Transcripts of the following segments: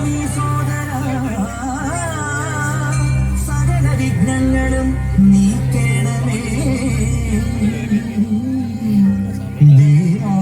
സ്വാമി സോദര സകല വിഘ്നങ്ങളും നീക്കണമേ ദേവാ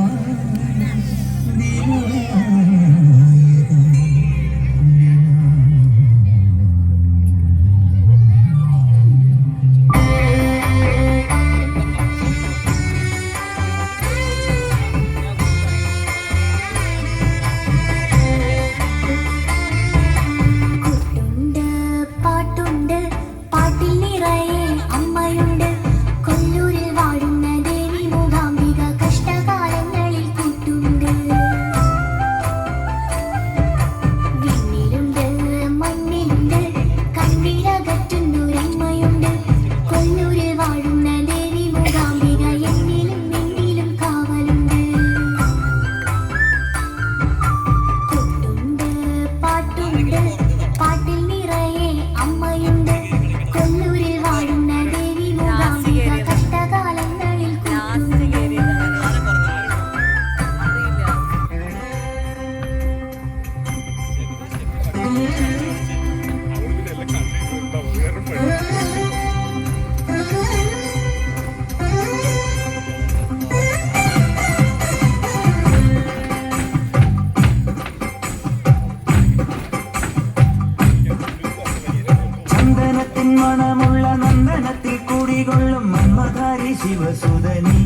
മണമുള്ള നന്ദനത്തിൽ കുടികൊള്ളും മന്മധാരി ശിവസുതനി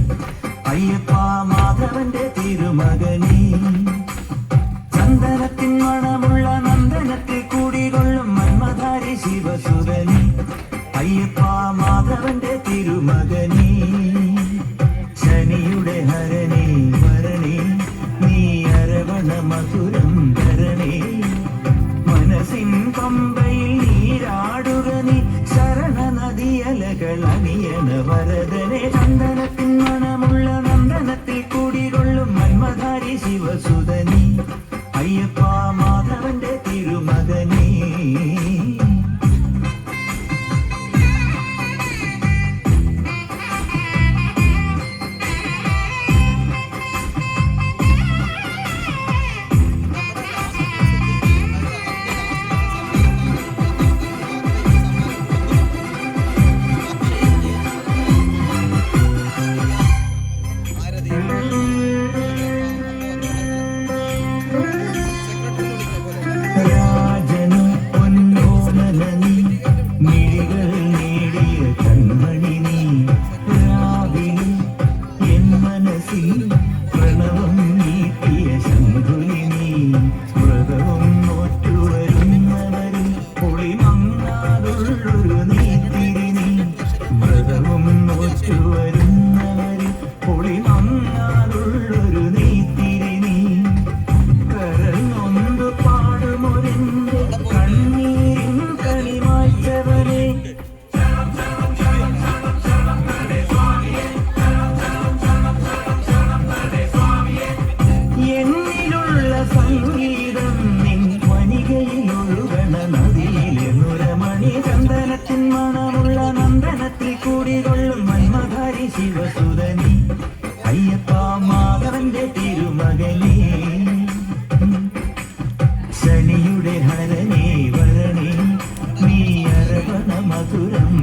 അയ്യപ്പ മാധവന്റെ തിരുമകനി ചന്ദനത്തിൻ മണമുള്ള നന്ദനത്തിൽ കുടികൊള്ളും മന്മധാരി ശിവസുതനി അയ്യപ്പ മാധവന്റെ തിരുമകനി ശനിയുടെ ഹരണി വരണി നീ അരവണ മധുരം ധരണി മനസ്സിൻ പമ്പയിൽ നീരാടുക നീ ശരണ നദിയലകൾ അണിയണ വരദനെ ചന്ദനത്തിൻ മണമുള്ള നന്ദനത്തിൽ കൂടികൊള്ളും മന്മധാരി ശിവസുതനി അയ്യപ്പ മാധവന്റെ തിരുമകനേ പ്രണവം നീട്ടിയ ശംഖുലിനി വ്രതവും നോറ്റുവരുന്നവരിൽ പൊളിമങ്ങാതുള്ളൊരു നീത്തിരിനി വ്രതവും നോറ്റുവരുന്നവരിൽ പൊളിമങ്ങാതുള്ളൊരു നീത്തിരിനി കരൾ നൊന്തു പാടുമൊരെന്റെ കണ്ണീരിൻ കളിമായ്ച്ചവനെ സംഗീതം നിൻ വനികയിലൊഴുകണ നദിയിലെ നുരമണി ചന്ദനത്തിൻ മണമുള്ള നന്ദനത്തിൽ കൂടികൊള്ളും മന്മധാരി ശിവസുതനി അയ്യപ്പ മാധവന്റെ തിരുമകനേ ശനിയുടെ ഹരണേ വരണേ നീ അരവണ മധുരം